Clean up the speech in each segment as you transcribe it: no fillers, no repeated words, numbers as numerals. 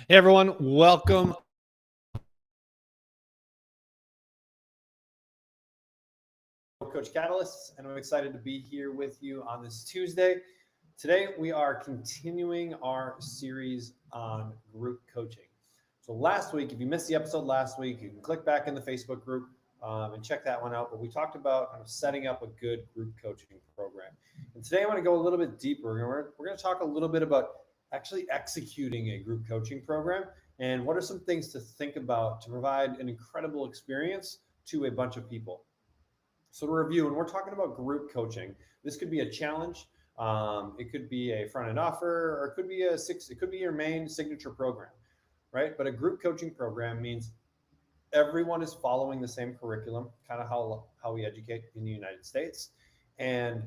Hey everyone, welcome. Coach Catalyst, and I'm excited to be here with you on this Tuesday. Today we are continuing our series on group coaching. So last week, if you missed the episode last week, you can click back in the Facebook group and check that one out. But we talked about kind of setting up a good group coaching program. And today I want to go a little bit deeper. We're going to talk a little bit about actually executing a group coaching program and what are some things to think about to provide an incredible experience to a bunch of people. So to review, when we're talking about group coaching, this could be a challenge. It could be a front end offer, or it could be your main signature program, right? But a group coaching program means everyone is following the same curriculum, kind of how we educate in the United States, and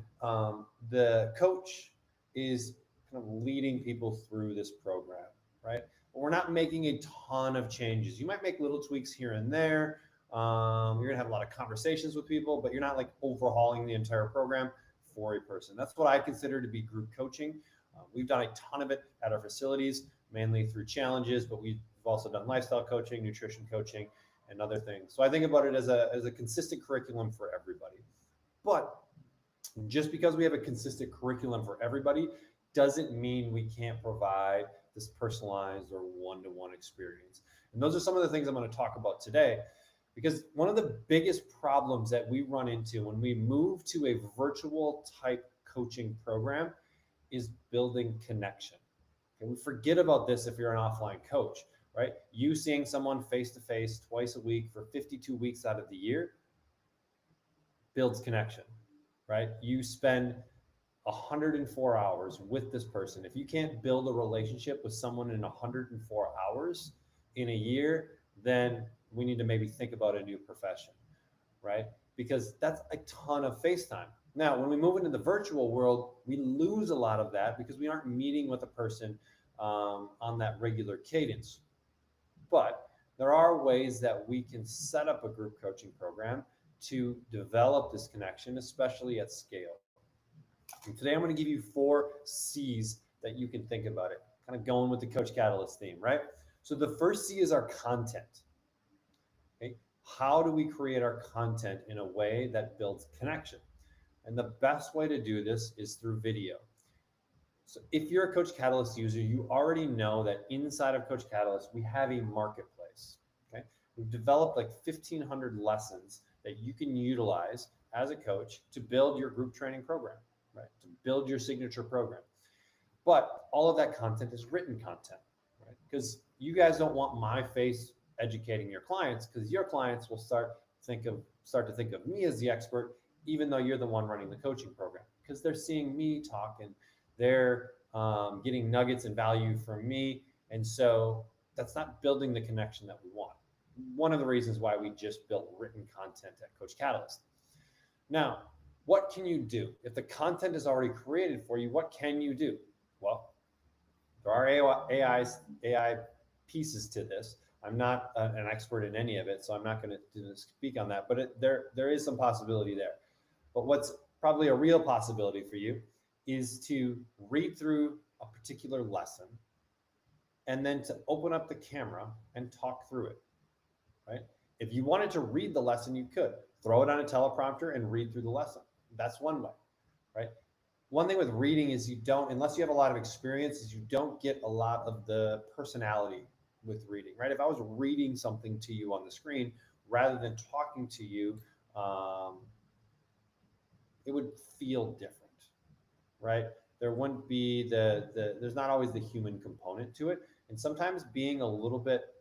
the coach is kind of leading people through this program, right? But we're not making a ton of changes. You might make little tweaks here and there. You're gonna have a lot of conversations with people, but you're not like overhauling the entire program for a person. That's what I consider to be group coaching. We've done a ton of it at our facilities, mainly through challenges, but we've also done lifestyle coaching, nutrition coaching, and other things. So I think about it as a consistent curriculum for everybody. But just because we have a consistent curriculum for everybody doesn't mean we can't provide this personalized or one-to-one experience. And those are some of the things I'm going to talk about today, because one of the biggest problems that we run into when we move to a virtual type coaching program is building connection. Okay, we forget about this if you're an offline coach, right? You seeing someone face to face twice a week for 52 weeks out of the year builds connection, right? You spend 104 hours with this person. If you can't build a relationship with someone in 104 hours in a year, then we need to maybe think about a new profession, right? Because that's a ton of FaceTime. Now, when we move into the virtual world, we lose a lot of that because we aren't meeting with a person on that regular cadence. But there are ways that we can set up a group coaching program to develop this connection, especially at scale. And today I'm going to give you 4 C's that you can think about it, kind of going with the Coach Catalyst theme, right? So the first C is our content. Okay? How do we create our content in a way that builds connection? And the best way to do this is through video. So if you're a Coach Catalyst user, you already know that inside of Coach Catalyst, we have a marketplace. Okay, we've developed like 1,500 lessons that you can utilize as a coach to build your group training program, right? To build your signature program. But all of that content is written content, right? Because you guys don't want my face educating your clients, because your clients will start to think of me as the expert, even though you're the one running the coaching program, because they're seeing me talk and they're getting nuggets and value from me. And so that's not building the connection that we want. One of the reasons why we just built written content at Coach Catalyst. Now, what can you do? If the content is already created for you, what can you do? Well, there are AI pieces to this. I'm not an expert in any of it, so I'm not going to speak on that, but there is some possibility there. But what's probably a real possibility for you is to read through a particular lesson and then to open up the camera and talk through it, right? If you wanted to read the lesson, you could throw it on a teleprompter and read through the lesson. That's one way, right? One thing with reading is unless you have a lot of experience, is you don't get a lot of the personality with reading, right? If I was reading something to you on the screen rather than talking to you, it would feel different, right? There wouldn't be there's not always the human component to it. And sometimes being a little bit,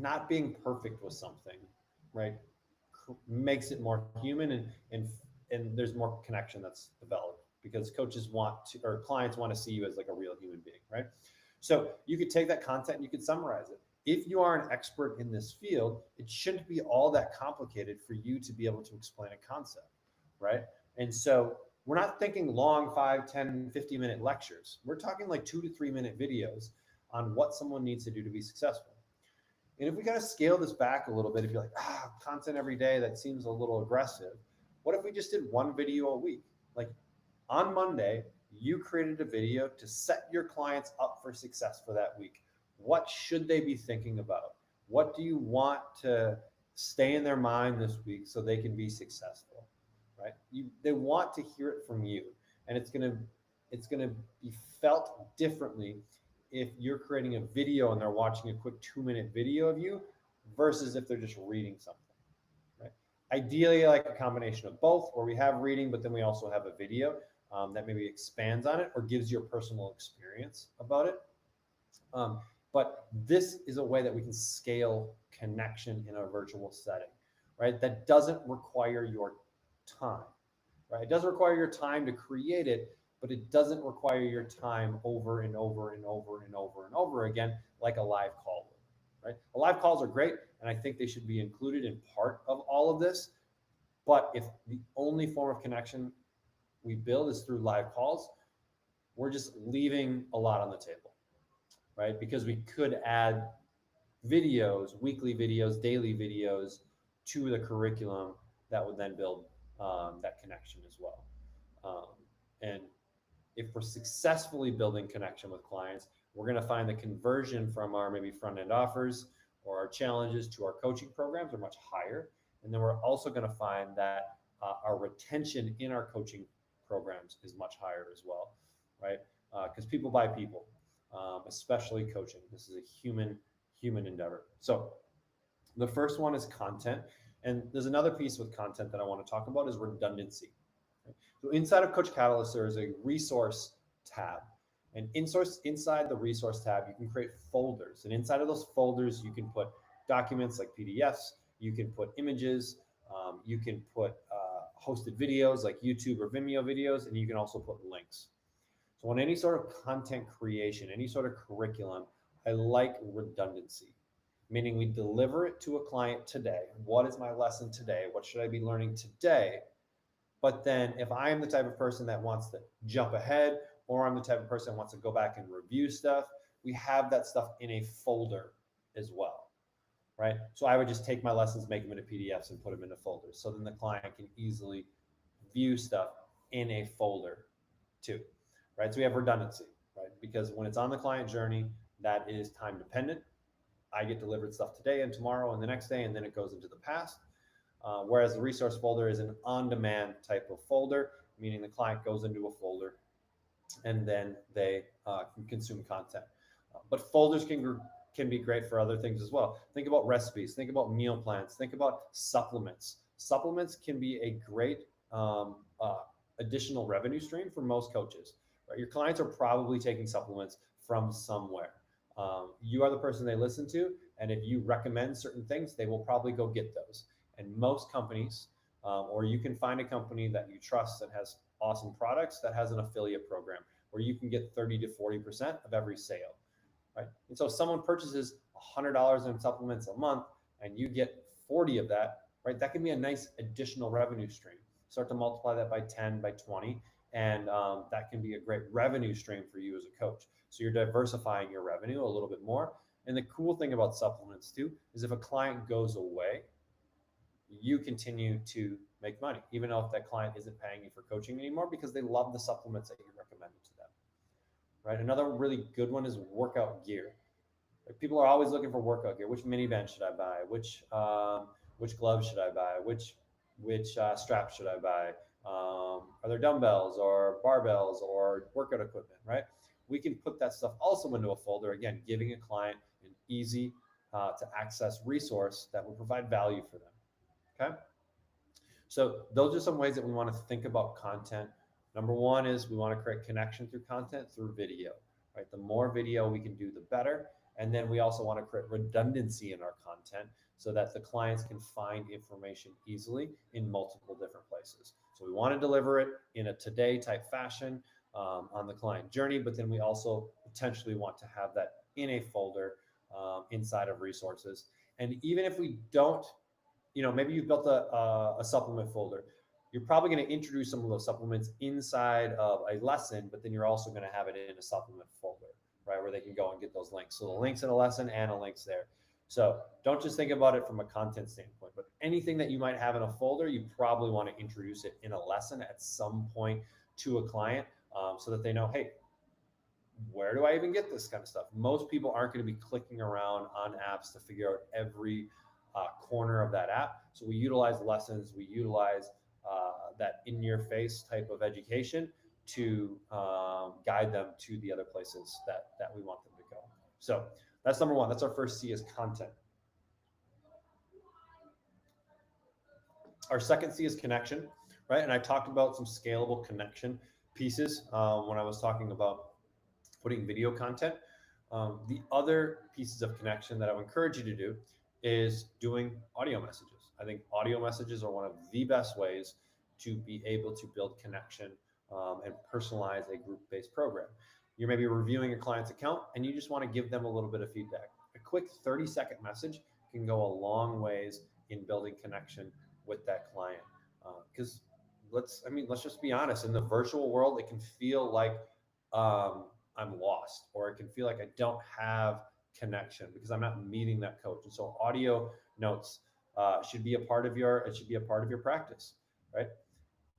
not being perfect with something, right, makes it more human, and there's more connection that's developed because coaches want to, or clients want to see you as like a real human being, right? So you could take that content and you could summarize it. If you are an expert in this field, it shouldn't be all that complicated for you to be able to explain a concept, right? And so we're not thinking long 5, 10, 50-minute lectures. We're talking like 2 to 3 minute videos on what someone needs to do to be successful. And if we got to scale this back a little bit, if you're like, content every day, that seems a little aggressive. What if we just did one video a week? Like on Monday, You created a video to set your clients up for success for that week. What should they be thinking about? What do you want to stay in their mind this week so they can be successful, right? They want to hear it from you, and it's gonna be felt differently if you're creating a video and they're watching a quick 2-minute video of you versus if they're just reading something, right? Ideally, like a combination of both, where we have reading, but then we also have a video that maybe expands on it or gives you a personal experience about it. But this is a way that we can scale connection in a virtual setting, right? That doesn't require your time, right? It doesn't require your time to create it, but it doesn't require your time over and over and over and over and over again, like a live call would, right? Live calls are great, and I think they should be included in part of all of this. But if the only form of connection we build is through live calls, we're just leaving a lot on the table, right? Because we could add videos, weekly videos, daily videos to the curriculum that would then build that connection as well. And if we're successfully building connection with clients, we're going to find the conversion from our maybe front end offers or our challenges to our coaching programs are much higher. And then we're also going to find that our retention in our coaching programs is much higher as well, right? Because people buy people, especially coaching. This is a human endeavor. So the first one is content. And there's another piece with content that I want to talk about is redundancy. So inside of Coach Catalyst, there is a resource tab. And inside the resource tab, you can create folders. And inside of those folders, you can put documents like PDFs, you can put images, you can put hosted videos like YouTube or Vimeo videos, and you can also put links. So on any sort of content creation, any sort of curriculum, I like redundancy, meaning we deliver it to a client today. What is my lesson today? What should I be learning today? But then if I am the type of person that wants to jump ahead, or I'm the type of person that wants to go back and review stuff, we have that stuff in a folder as well, right? So I would just take my lessons, make them into PDFs and put them into folders. So then the client can easily view stuff in a folder too, right? So we have redundancy, right? Because when it's on the client journey, that is time dependent. I get delivered stuff today and tomorrow and the next day, and then it goes into the past. Whereas the resource folder is an on-demand type of folder, meaning the client goes into a folder and then they can consume content. But folders can be great for other things as well. Think about recipes, think about meal plans, think about supplements. Supplements can be a great additional revenue stream for most coaches. Right? Your clients are probably taking supplements from somewhere. You are the person they listen to, and if you recommend certain things, they will probably go get those. And most companies, or you can find a company that you trust that has awesome products that has an affiliate program where you can get 30 to 40% of every sale, right? And so if someone purchases $100 in supplements a month and you get 40 of that, right? That can be a nice additional revenue stream. Start to multiply that by 10, by 20, and that can be a great revenue stream for you as a coach. So you're diversifying your revenue a little bit more. And the cool thing about supplements too is if a client goes away, you continue to make money, even though if that client isn't paying you for coaching anymore, because they love the supplements that you recommended to them, right? Another really good one is workout gear. Like people are always looking for workout gear. Which mini band should I buy? Which gloves should I buy? Which straps should I buy? Are there dumbbells or barbells or workout equipment, right? We can put that stuff also into a folder, again, giving a client an easy to access resource that will provide value for them. Okay. So those are some ways that we want to think about content. Number one is we want to create connection through content through video, right? The more video we can do, the better. And then we also want to create redundancy in our content so that the clients can find information easily in multiple different places. So we want to deliver it in a today type fashion on the client journey, but then we also potentially want to have that in a folder inside of resources. And even if we don't, maybe you've built a supplement folder. You're probably going to introduce some of those supplements inside of a lesson, but then you're also going to have it in a supplement folder, right? Where they can go and get those links. So the links in a lesson and a links there. So don't just think about it from a content standpoint, but anything that you might have in a folder, you probably want to introduce it in a lesson at some point to a client so that they know, hey, where do I even get this kind of stuff? Most people aren't going to be clicking around on apps to figure out every corner of that app. So we utilize lessons, we utilize that in your face type of education to guide them to the other places that we want them to go. So that's number one. That's our first C, is content. Our second C is connection, right? And I talked about some scalable connection pieces when I was talking about putting video content. The other pieces of connection that I would encourage you to do is doing audio messages. I think audio messages are one of the best ways to be able to build connection and personalize a group-based program. You're maybe reviewing a client's account and you just want to give them a little bit of feedback. A quick 30-second message can go a long ways in building connection with that client. Because let's just be honest. In the virtual world, it can feel like I'm lost, or it can feel like I don't have connection because I'm not meeting that coach. And so audio notes should be a part of your practice, right?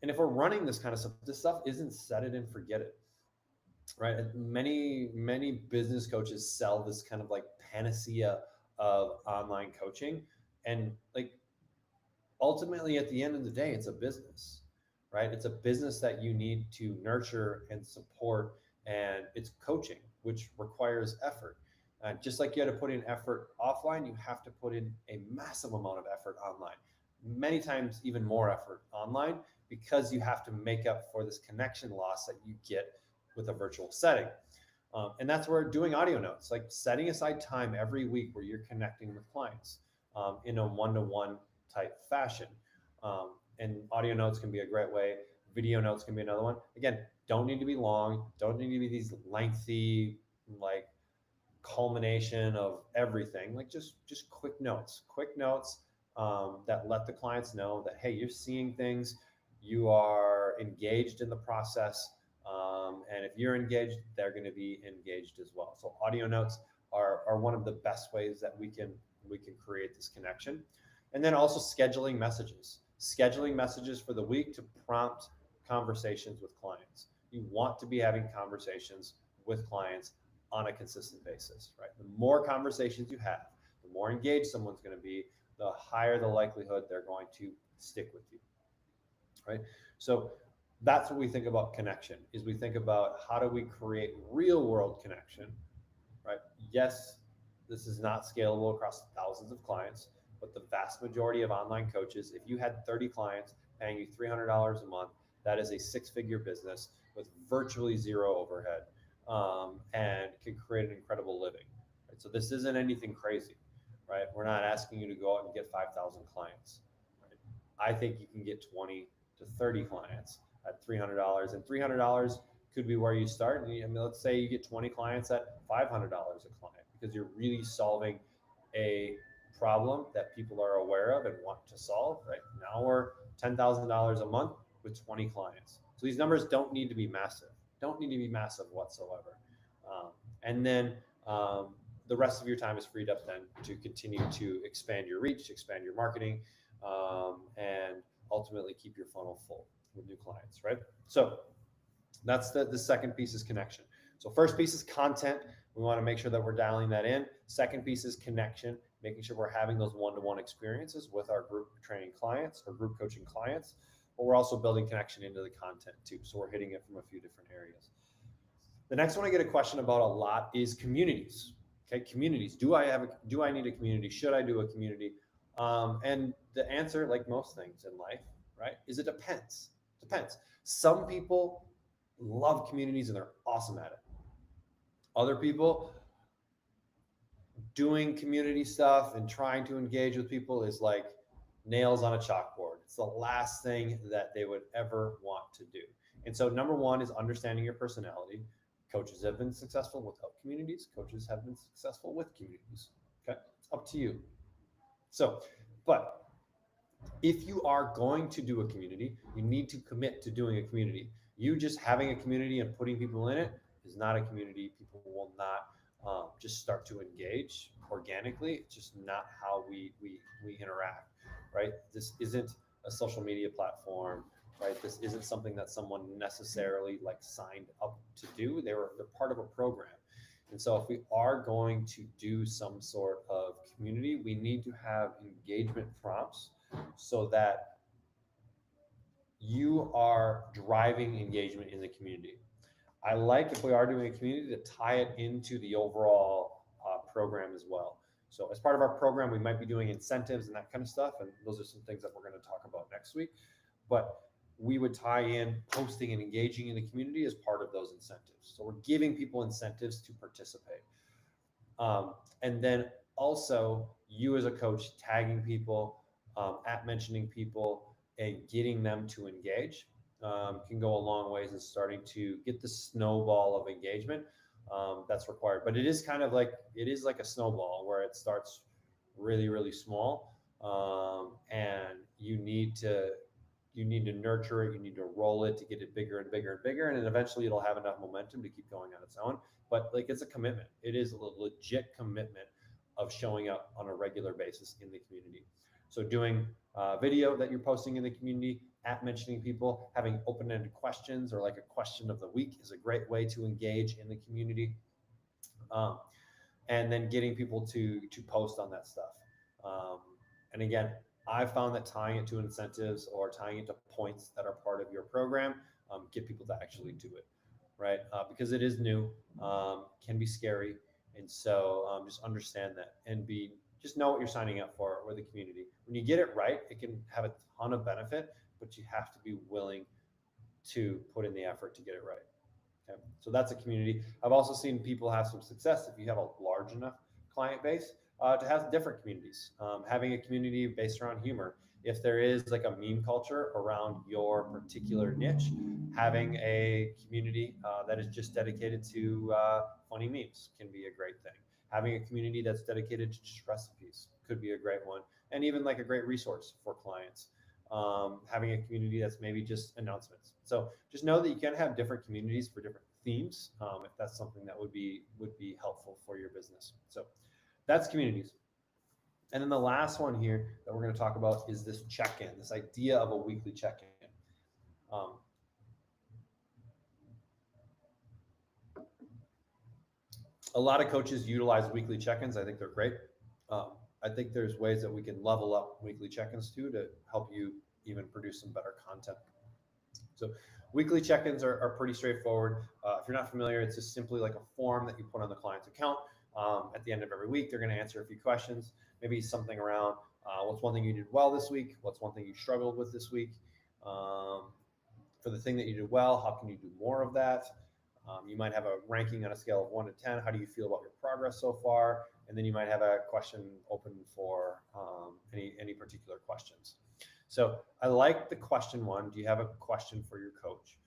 And if we're running this kind of stuff, this stuff isn't set it and forget it, right? Many business coaches sell this kind of like panacea of online coaching, and like ultimately at the end of the day, it's a business, right? It's a business that you need to nurture and support, and it's coaching, which requires effort. Just like you had to put in effort offline, you have to put in a massive amount of effort online, many times even more effort online, because you have to make up for this connection loss that you get with a virtual setting. And that's where doing audio notes, like setting aside time every week where you're connecting with clients in a one-to-one type fashion. And audio notes can be a great way. Video notes can be another one. Again, don't need to be long, don't need to be these lengthy, like culmination of everything. Like just quick notes that let the clients know that, hey, you're seeing things, you are engaged in the process. And if you're engaged, they're going to be engaged as well. So audio notes are one of the best ways that we can create this connection. And then also scheduling messages for the week to prompt conversations with clients. You want to be having conversations with clients on a consistent basis, right? The more conversations you have, the more engaged someone's going to be, the higher the likelihood they're going to stick with you, right? So that's what we think about connection, is we think about how do we create real world connection, right? Yes, this is not scalable across thousands of clients, but the vast majority of online coaches, if you had 30 clients paying you $300 a month, that is a six-figure business with virtually zero overhead, and can create an incredible living. Right? So this isn't anything crazy, right? We're not asking you to go out and get 5,000 clients. Right? I think you can get 20 to 30 clients at $300, and $300 could be where you start. And let's say you get 20 clients at $500 a client, because you're really solving a problem that people are aware of and want to solve. Right now, we're $10,000 a month with 20 clients. So these numbers don't need to be massive. Whatsoever. And then the rest of your time is freed up then to continue to expand your reach, expand your marketing, and ultimately keep your funnel full with new clients, right? So that's the second piece, is connection. So first piece is content. We want to make sure that we're dialing that in. Second piece is connection, making sure we're having those one-to-one experiences with our group training clients or group coaching clients, but we're also building connection into the content too. So we're hitting it from a few different areas. The next one I get a question about a lot is communities. Okay, communities. Do I need a community? Should I do a community? And the answer, like most things in life, right, is it depends. Depends. Some people love communities and they're awesome at it. Other people, doing community stuff and trying to engage with people is like nails on a chalkboard. It's the last thing that they would ever want to do. And so number one is understanding your personality. Coaches have been successful without communities. Coaches have been successful with communities. Okay, it's up to you. So, but if you are going to do a community, you need to commit to doing a community. You just having a community and putting people in it is not a community. People will not just start to engage organically. It's just not how we interact, right? This isn't a social media platform right? This isn't something that someone necessarily like signed up to do. They're part of a program. And so if we are going to do some sort of community, we need to have engagement prompts so that you are driving engagement in the community. I like, if we are doing a community, to tie it into the overall program as well. So as part of our program, we might be doing incentives and that kind of stuff. And those are some things that we're going to talk about next week. But we would tie in posting and engaging in the community as part of those incentives. So we're giving people incentives to participate. And then also you as a coach tagging people, at mentioning people, and getting them to engage can go a long ways in starting to get the snowball of engagement that's required. But it is kind of like, it is like a snowball where it starts really, really small, and you need to nurture it, you need to roll it to get it bigger and bigger and bigger, and then eventually it'll have enough momentum to keep going on its own. But like, it's a commitment. It is a legit commitment of showing up on a regular basis in the community. So doing video that you're posting in the community, at mentioning people, having open-ended questions, or like a question of the week, is a great way to engage in the community. Um, and then getting people to post on that stuff. Um, and again, I found that tying it to incentives or tying it to points that are part of your program get people to actually do it, right? Because it is new, can be scary, and so just understand that, and just know what you're signing up for with the community. When you get it right, it can have a ton of benefit, but you have to be willing to put in the effort to get it right. Okay. So that's a community. I've also seen people have some success if you have a large enough client base to have different communities. Having a community based around humor. If there is like a meme culture around your particular niche, having a community that is just dedicated to funny memes can be a great thing. Having a community that's dedicated to just recipes could be a great one, and even like a great resource for clients. Having a community that's maybe just announcements. So just know that you can have different communities for different themes, if that's something that would be helpful for your business. So that's communities. And then the last one here that we're going to talk about is this check-in, this idea of a weekly check-in. Um, a lot of coaches utilize weekly check-ins. I think they're great. Um, I think there's ways that we can level up weekly check-ins too to help you even produce some better content. So weekly check-ins are pretty straightforward. If you're not familiar, it's just simply like a form that you put on the client's account. At the end of every week, they're going to answer a few questions, maybe something around what's one thing you did well this week, what's one thing you struggled with this week. For the thing that you did well, how can you do more of that? You might have a ranking on a scale of 1 to 10. How do you feel about your progress so far? And then you might have a question open for any particular questions. So I like the question one. Do you have a question for your coach?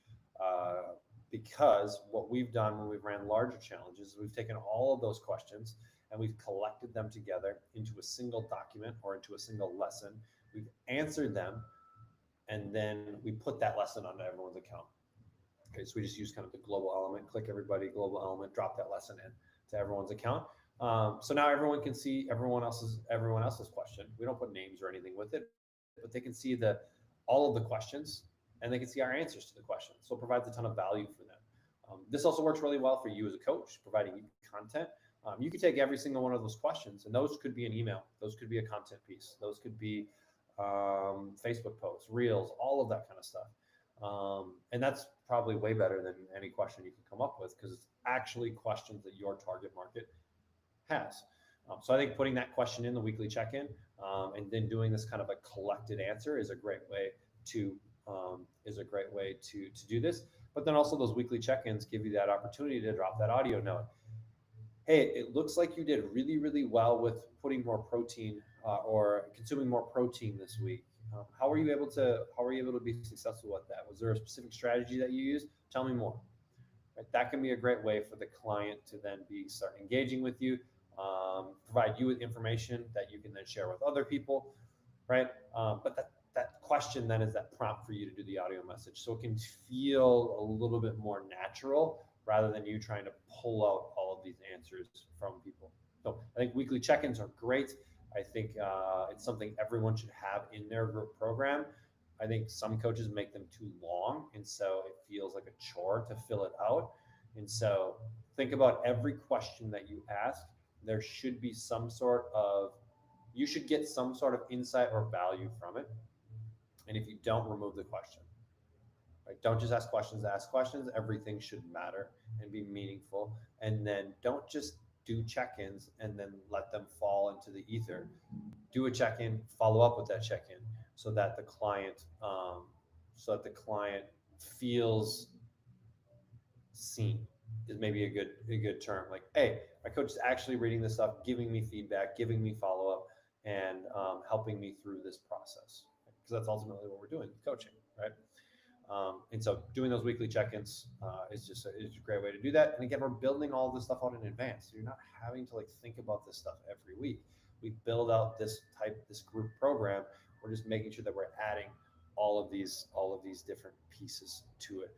Because what we've done when we've ran larger challenges, we've taken all of those questions and we've collected them together into a single document or into a single lesson. We've answered them, and then we put that lesson onto everyone's account. Okay, so we just use kind of the global element, click everybody, global element, drop that lesson in to everyone's account. So now everyone can see everyone else's question. We don't put names or anything with it, but they can see all of the questions, and they can see our answers to the questions. So it provides a ton of value for them. This also works really well for you as a coach, providing you content. You could take every single one of those questions, and those could be an email, those could be a content piece, those could be Facebook posts, reels, all of that kind of stuff. And that's probably way better than any question you can come up with, because it's actually questions that your target market has. So I think putting that question in the weekly check-in, and then doing this kind of a collected answer is a great way to do this. But then also those weekly check-ins give you that opportunity to drop that audio note. Hey, it looks like you did really, really well with putting more protein or consuming more protein this week. How were you able to be successful with that? Was there a specific strategy that you used? Tell me more. Right? That can be a great way for the client to then start engaging with you, provide you with information that you can then share with other people, right? But that question then is that prompt for you to do the audio message, so it can feel a little bit more natural rather than you trying to pull out all of these answers from people. So I think weekly check-ins are great. I think it's something everyone should have in their group program. I think some coaches make them too long, and so it feels like a chore to fill it out. And so think about every question that you ask. There should be some sort of, you should get some sort of insight or value from it. And if you don't, remove the question. Right? Don't just ask questions to ask questions. Everything should matter and be meaningful. And then don't just do check-ins and then let them fall into the ether. Do a check-in, follow up with that check-in, so that the client, feels seen, is maybe a good term. Like, hey, my coach is actually reading this stuff, giving me feedback, giving me follow up, and helping me through this process. Because that's ultimately what we're doing, coaching, right? And so doing those weekly check-ins is a great way to do that. And again, we're building all this stuff out in advance. So you're not having to like think about this stuff every week. We build out this group program. We're just making sure that we're adding all of these different pieces to it.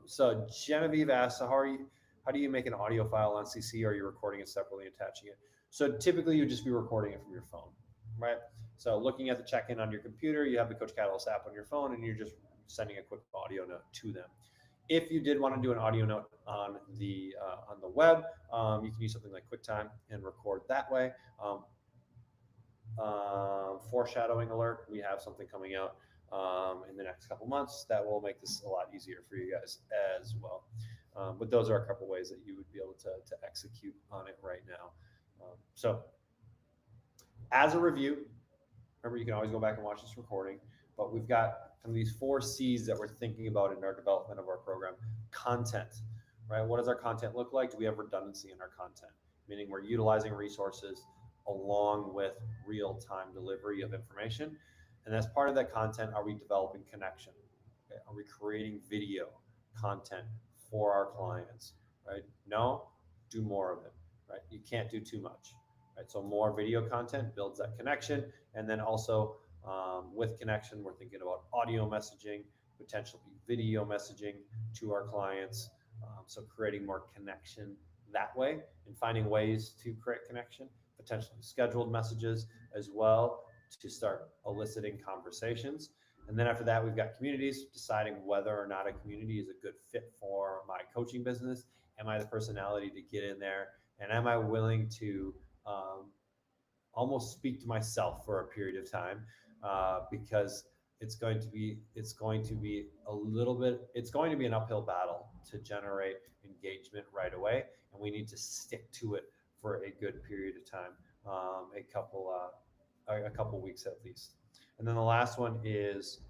So Genevieve asks, so how do you make an audio file on CC? Or are you recording it separately and attaching it? So typically you would just be recording it from your phone, right? So looking at the check-in on your computer, you have the Coach Catalyst app on your phone, and you're just sending a quick audio note to them. If you did want to do an audio note on the web, you can use something like QuickTime and record that way. Foreshadowing alert, we have something coming out in the next couple months that will make this a lot easier for you guys as well. But those are a couple ways that you would be able to execute on it right now. So as a review, remember, you can always go back and watch this recording, but we've got kind of these 4 C's that we're thinking about in our development of our program. Content, right? What does our content look like? Do we have redundancy in our content? Meaning we're utilizing resources along with real-time delivery of information. And as part of that content, are we developing connection? Okay? Are we creating video content for our clients, right? No, do more of it, right? You can't do too much, right? So more video content builds that connection. And then also with connection, we're thinking about audio messaging, potentially video messaging to our clients. So creating more connection that way and finding ways to create connection, potentially scheduled messages as well to start eliciting conversations. And then after that, we've got communities, deciding whether or not a community is a good fit for my coaching business. Am I the personality to get in there? And am I willing to almost speak to myself for a period of time? Because it's going to be an uphill battle to generate engagement right away, and we need to stick to it for a good period of time, a couple weeks at least. And then the last one is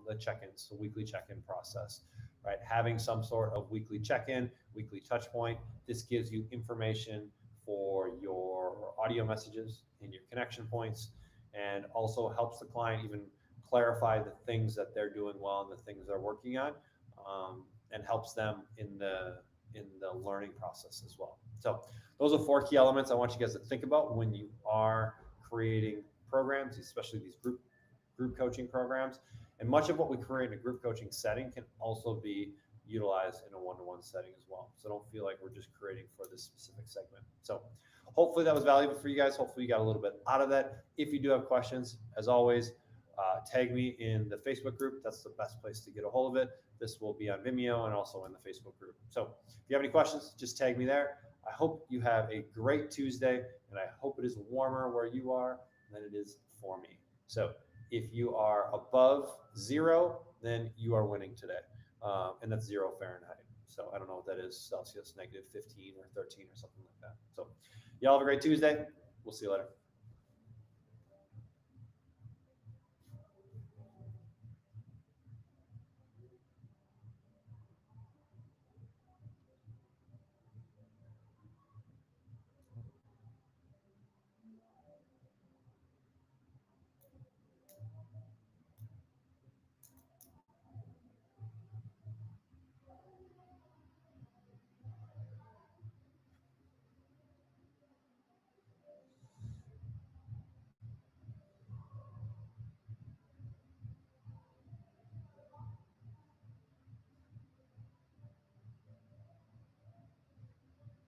the check-ins, the weekly check-in process, right? Having some sort of weekly check-in, weekly touch point. This gives you information for your audio messages and your connection points, and also helps the client even clarify the things that they're doing well and the things they're working on, and helps them in the learning process as well. So those are 4 key elements I want you guys to think about when you are creating programs, especially these group coaching programs. And much of what we create in a group coaching setting can also be utilized in a one-to-one setting as well. So don't feel like we're just creating for this specific segment. So hopefully that was valuable for you guys. Hopefully you got a little bit out of that. If you do have questions, as always, tag me in the Facebook group. That's the best place to get a hold of it. This will be on Vimeo and also in the Facebook group. So if you have any questions, just tag me there. I hope you have a great Tuesday, and I hope it is warmer where you are than it is for me. So if you are above 0, then you are winning today. And that's 0 Fahrenheit. So I don't know what that is, Celsius, -15 or 13 or something like that. So y'all have a great Tuesday. We'll see you later.